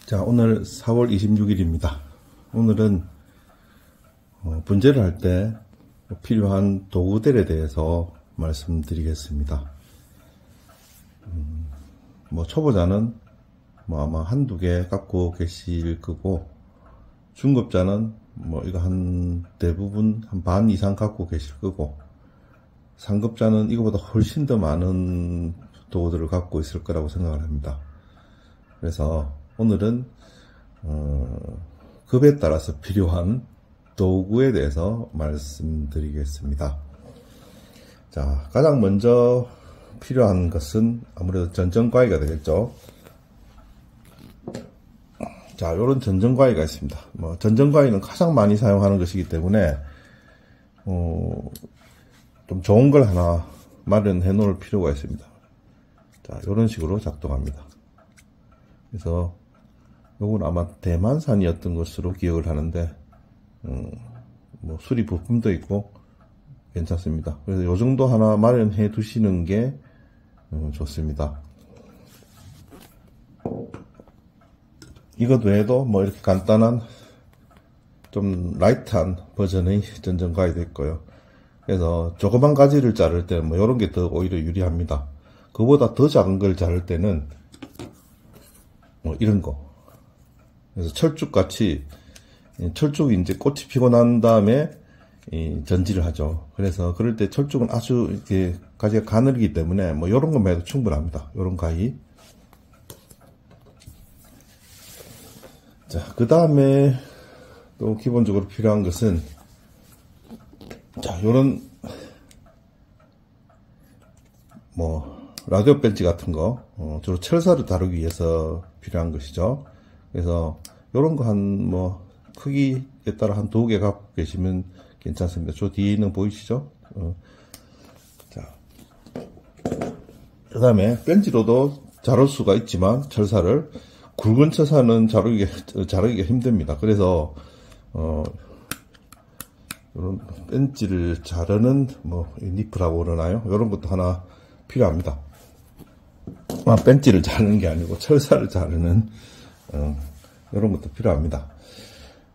자, 오늘 4월 26일입니다. 오늘은 분재를 할 때 필요한 도구들에 대해서 말씀드리겠습니다. 초보자는 아마 한두 개 갖고 계실 거고, 중급자는 이거 대부분 한 반 이상 갖고 계실 거고, 상급자는 이거보다 훨씬 더 많은 도구들을 갖고 있을 거라고 생각을 합니다. 그래서 오늘은 급에 따라서 필요한 도구에 대해서 말씀드리겠습니다. 자, 가장 먼저 필요한 것은 아무래도 전정과위가 되겠죠. 자, 요런 전정과위가 있습니다. 전정과위는 가장 많이 사용하는 것이기 때문에 좀 좋은 걸 하나 마련해 놓을 필요가 있습니다. 자, 요런 식으로 작동합니다. 그래서 요건 아마 대만산이었던 것으로 기억을 하는데, 수리 부품도 있고 괜찮습니다. 그래서 요 정도 하나 마련해 두시는 게 좋습니다. 이것 외에도 이렇게 간단한 좀 라이트한 버전의 전정과위도 있고요. 그래서 조그만 가지를 자를 때는 요런 게 더 오히려 유리합니다. 그보다 더 작은 걸 자를 때는 이런 거. 그래서 철쭉같이, 철쭉이 이제 꽃이 피고 난 다음에 전지를 하죠. 그래서 그럴 때 철쭉은 아주 이렇게 가지가 가늘기 때문에 요런 것만 해도 충분합니다. 요런 가위. 자, 그 다음에 또 기본적으로 필요한 것은, 자, 요런, 라디오 벤치 같은 거, 주로 철사를 다루기 위해서 필요한 것이죠. 그래서, 요런 거 크기에 따라 한 2개 갖고 계시면 괜찮습니다. 저 뒤에 있는 보이시죠? 자. 그 다음에, 벤치로도 자를 수가 있지만, 철사를, 굵은 철사는 자르기가 힘듭니다. 그래서, 요런 벤치를 자르는, 니프라고 그러나요? 요런 것도 하나 필요합니다. 벤치를 자르는 게 아니고 철사를 자르는 이런 것도 필요합니다.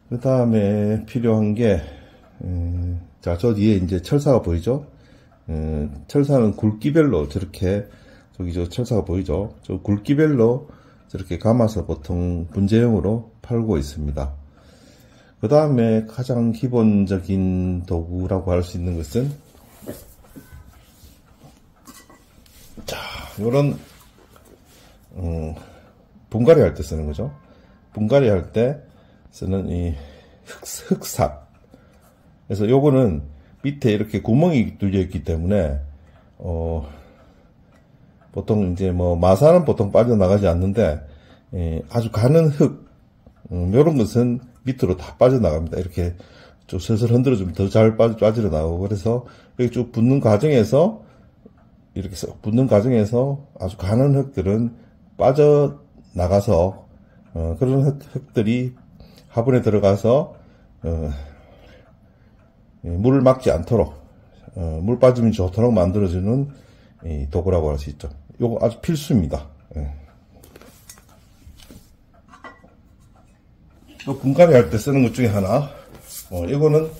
그 다음에 필요한 게 자, 저 뒤에 이제 철사가 보이죠? 철사는 굵기별로 저렇게 저 철사가 보이죠? 저 굵기별로 저렇게 감아서 보통 분재용으로 팔고 있습니다. 그 다음에 가장 기본적인 도구라고 할 수 있는 것은, 자, 요런 분갈이 할 때 쓰는 거죠. 분갈이 할 때 쓰는 이 흑삽. 그래서 요거는 밑에 이렇게 구멍이 뚫려 있기 때문에 보통 이제 마사는 보통 빠져나가지 않는데, 아주 가는 흙, 요런 것은 밑으로 다 빠져나갑니다. 이렇게 좀 슬슬 흔들어주면 더 잘 빠져 나오고, 그래서 이렇게 쭉 붙는 과정에서 이렇게 붙는 과정에서 아주 가는 흙들은 빠져나가서, 그런 흙들이 화분에 들어가서, 물을 막지 않도록, 물 빠짐이 좋도록 만들어주는 이 도구라고 할 수 있죠. 요거 아주 필수입니다. 또 분갈이 할 때 쓰는 것 중에 하나, 이거는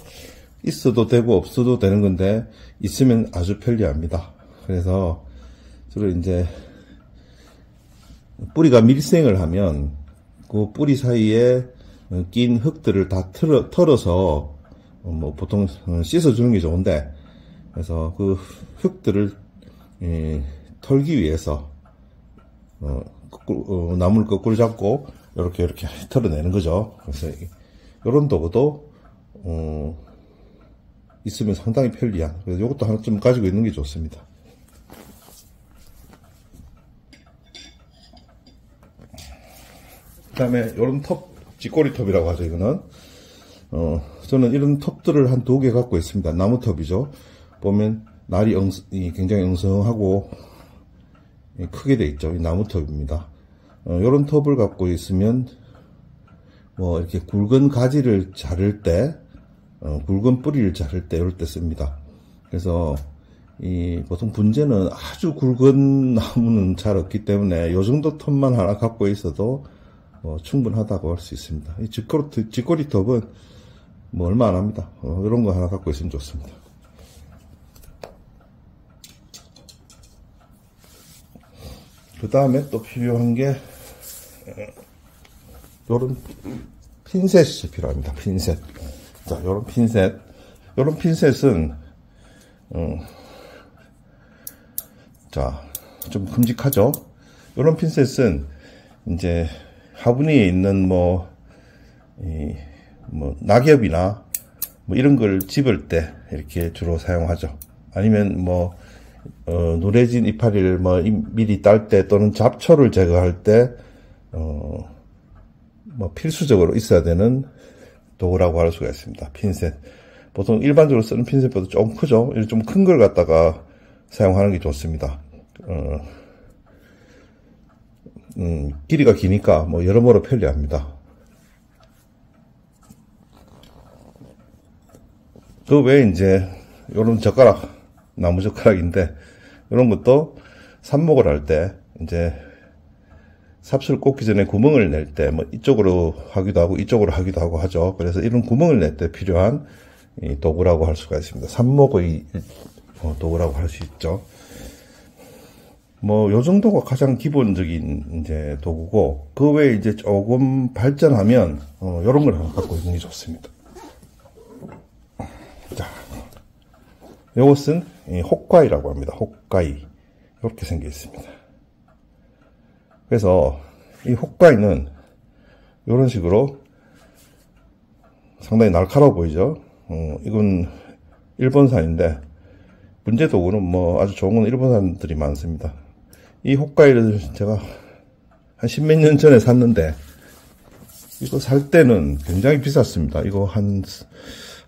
있어도 되고 없어도 되는 건데, 있으면 아주 편리합니다. 그래서 주로 이제 뿌리가 밀생을 하면 그 뿌리 사이에 낀 흙들을 다 털어서 보통 씻어주는 게 좋은데, 그래서 그 흙들을 털기 위해서 나무를 거꾸로 잡고 이렇게 털어내는 거죠. 그래서 이런 도구도 있으면 상당히 편리한, 그래서 이것도 하나 좀 가지고 있는 게 좋습니다. 그 다음에 요런 톱, 쥐꼬리 톱이라고 하죠. 이거는 저는 이런 톱들을 한 2개 갖고 있습니다. 나무 톱이죠. 보면 날이 굉장히 엉성하고 크게 돼 있죠. 이 나무 톱입니다. 요런 톱을 갖고 있으면 이렇게 굵은 가지를 자를 때, 굵은 뿌리를 자를 때 이럴 때 씁니다. 그래서 보통 분재는 아주 굵은 나무는 잘 없기 때문에 요 정도 톱만 하나 갖고 있어도 충분하다고 할 수 있습니다. 이 쥐꼬리 톱은 뭐 얼마 안 합니다. 이런 거 하나 갖고 있으면 좋습니다. 그 다음에 또 필요한 게 요런 핀셋이 필요합니다. 핀셋. 자, 요런 핀셋. 요런 핀셋은 자, 좀 큼직하죠? 요런 핀셋은 이제 화분위에 있는 낙엽이나 이런 걸 집을 때 이렇게 주로 사용하죠. 아니면 누래진 이파리를 미리 딸 때 또는 잡초를 제거할 때 필수적으로 있어야 되는 도구라고 할 수가 있습니다. 핀셋. 보통 일반적으로 쓰는 핀셋보다 좀 크죠. 좀 큰 걸 갖다가 사용하는 게 좋습니다. 길이가 기니까 여러모로 편리합니다. 그 외에 이제 요런 젓가락, 나무 젓가락인데 이런 것도 삽목을 할 때 이제 삽술 꽂기 전에 구멍을 낼 때 이쪽으로 하기도 하고 이쪽으로 하기도 하고 하죠. 그래서 이런 구멍을 낼 때 필요한 이 도구라고 할 수가 있습니다. 삽목의 도구라고 할 수 있죠. 요 정도가 가장 기본적인 이제 도구고, 그 외에 이제 조금 발전하면 요런 걸 하나 갖고 있는 게 좋습니다. 자, 요것은 혹가이라고 합니다. 혹가이. 이렇게 생겨 있습니다. 그래서 이 혹가이는 이런 식으로 상당히 날카로워 보이죠. 이건 일본산인데 문제 도구는 아주 좋은 건 일본산들이 많습니다. 이 혹가이를 제가 한 십몇 년 전에 샀는데 이거 살 때는 굉장히 비쌌습니다. 이거 한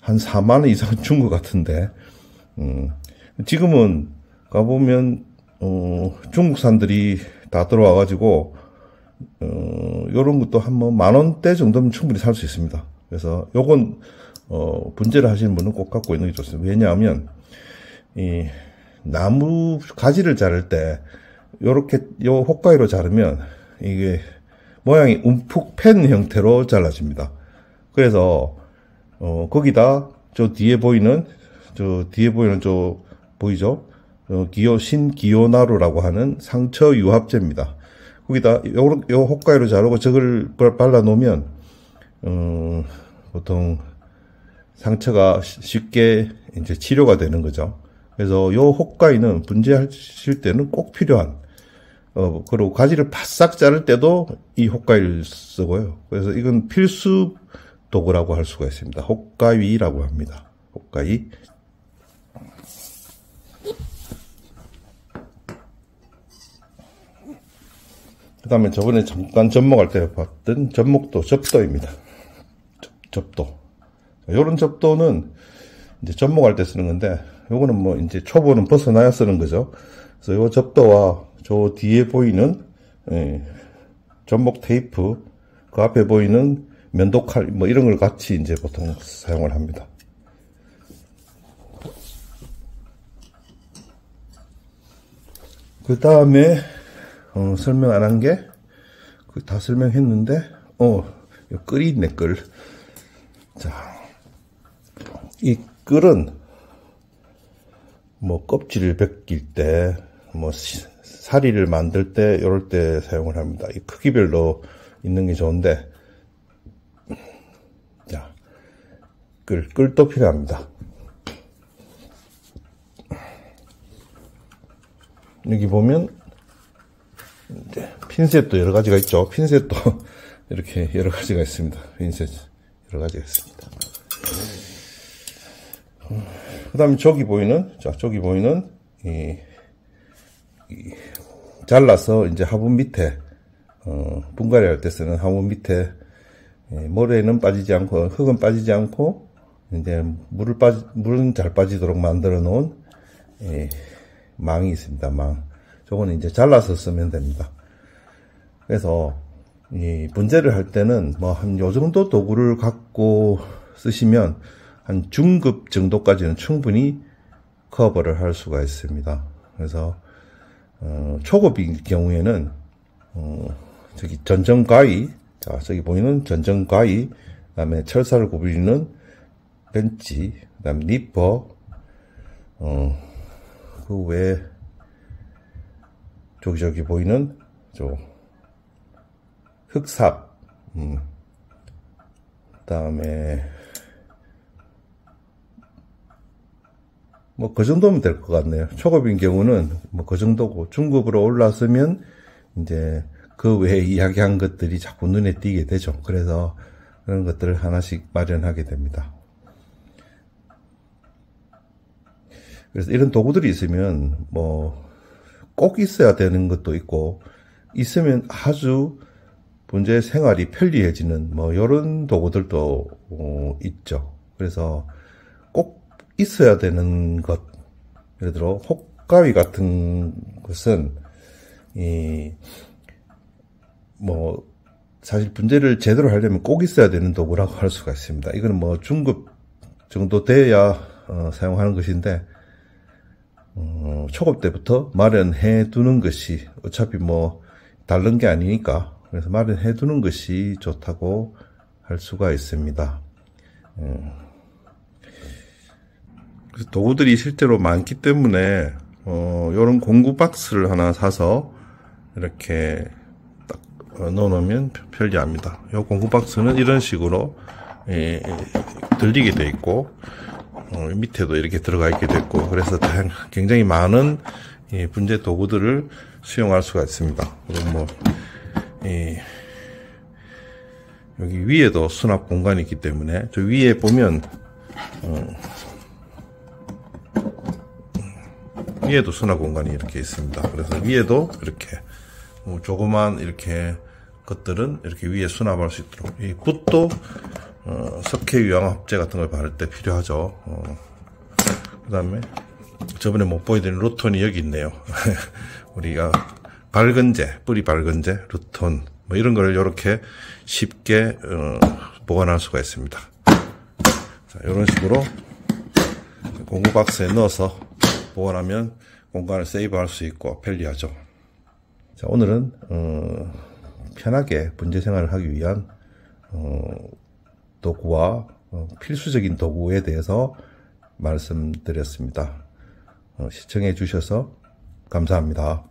4만원 이상 준 것 같은데 지금은 가보면 중국산들이 다 들어와가지고 요런 것도 한 10,000원대 정도면 충분히 살 수 있습니다. 그래서 요건 분재를 하시는 분은 꼭 갖고 있는 게 좋습니다. 왜냐하면 이 나무 가지를 자를 때 요렇게 요 혹가이로 자르면 이게 모양이 움푹 팬 형태로 잘라집니다. 그래서 거기다 저 뒤에 보이는 저 보이죠? 신기요나루라고 하는 상처 유합제입니다. 거기다 요 혹가이로 자르고 저걸 발라 놓으면 보통 상처가 쉽게 이제 치료가 되는 거죠. 그래서 요 혹가이는 분재하실 때는 꼭 필요한 그리고 가지를 바싹 자를 때도 이 혹가이를 쓰고요. 그래서 이건 필수 도구라고 할 수가 있습니다. 혹가위라고 합니다. 혹가위. 그 다음에 저번에 잠깐 접목할 때 봤던 접도입니다. 접도. 요런 접도는 이제 접목할 때 쓰는 건데, 요거는 이제 초보는 벗어나야 쓰는 거죠. 그래서 요 접도와 저 뒤에 보이는, 접목 테이프, 그 앞에 보이는 면도칼, 이런 걸 같이 이제 보통 사용을 합니다. 그 다음에, 설명 안 한 게, 다 설명했는데, 끌이 있네, 끌. 자, 이 끌은, 껍질을 벗길 때, 사리를 만들 때, 요럴 때 사용을 합니다. 이 크기별로 있는 게 좋은데, 자, 끌도 필요합니다. 여기 보면, 이제 핀셋도 여러 가지가 있죠. 핀셋도 이렇게 여러 가지가 있습니다. 핀셋 여러 가지가 있습니다. 그 다음에 저기 보이는 잘라서 이제 화분 밑에 분갈이 할 때 쓰는 화분 밑에 모래는 빠지지 않고 흙은 빠지지 않고 이제 물은 잘 빠지도록 만들어 놓은 망이 있습니다. 망. 저거는 이제 잘라서 쓰면 됩니다. 그래서 이 분재를 할 때는 한 요 정도 도구를 갖고 쓰시면 한 중급 정도까지는 충분히 커버를 할 수가 있습니다. 그래서 초급인 경우에는 저기 전정가위 자, 저기 보이는 전정가위, 그 다음에 철사를 굽이는 벤치, 그 다음에 니퍼, 그 외에, 저기 보이는, 흑삽, 그 다음에, 뭐, 그 정도면 될 것 같네요. 초급인 경우는 뭐, 그 정도고, 중급으로 올라서면, 이제, 그 외에 이야기한 것들이 자꾸 눈에 띄게 되죠. 그래서, 그런 것들을 하나씩 마련하게 됩니다. 그래서 이런 도구들이 있으면, 뭐, 꼭 있어야 되는 것도 있고, 있으면 아주 문제 생활이 편리해지는, 뭐, 요런 도구들도, 있죠. 그래서 꼭 있어야 되는 것, 예를 들어, 혹가위 같은 것은, 사실 분재를 제대로 하려면 꼭 있어야 되는 도구라고 할 수가 있습니다. 이거는 뭐, 중급 정도 돼야, 사용하는 것인데, 초급 때부터 마련해 두는 것이, 어차피 뭐, 다른 게 아니니까, 그래서 마련해 두는 것이 좋다고 할 수가 있습니다. 그래서 도구들이 실제로 많기 때문에, 요런 공구 박스를 하나 사서, 이렇게 딱 넣어놓으면 편리합니다. 요 공구 박스는 이런 식으로, 들리게 돼 있고, 밑에도 이렇게 들어가 있게 됐고, 그래서 굉장히 많은 분재 도구들을 수용할 수가 있습니다. 그리고 뭐, 여기 위에도 수납 공간이 있기 때문에, 저 위에 보면, 위에도 수납 공간이 이렇게 있습니다. 그래서 위에도 이렇게, 조그만 이렇게 것들은 이렇게 위에 수납할 수 있도록, 이 붓도, 석회 유황합재 같은 걸 바를 때 필요하죠. 그 다음에, 저번에 못 보여드린 루톤이 여기 있네요. 우리가 밝은재, 뿌리 밝은재, 루톤, 뭐 이런 걸 이렇게 쉽게, 보관할 수가 있습니다. 자, 이런 식으로 공구 박스에 넣어서 보관하면 공간을 세이브할 수 있고 편리하죠. 자, 오늘은, 편하게 분재 생활을 하기 위한, 도구와 필수적인 도구에 대해서 말씀드렸습니다. 시청해 주셔서 감사합니다.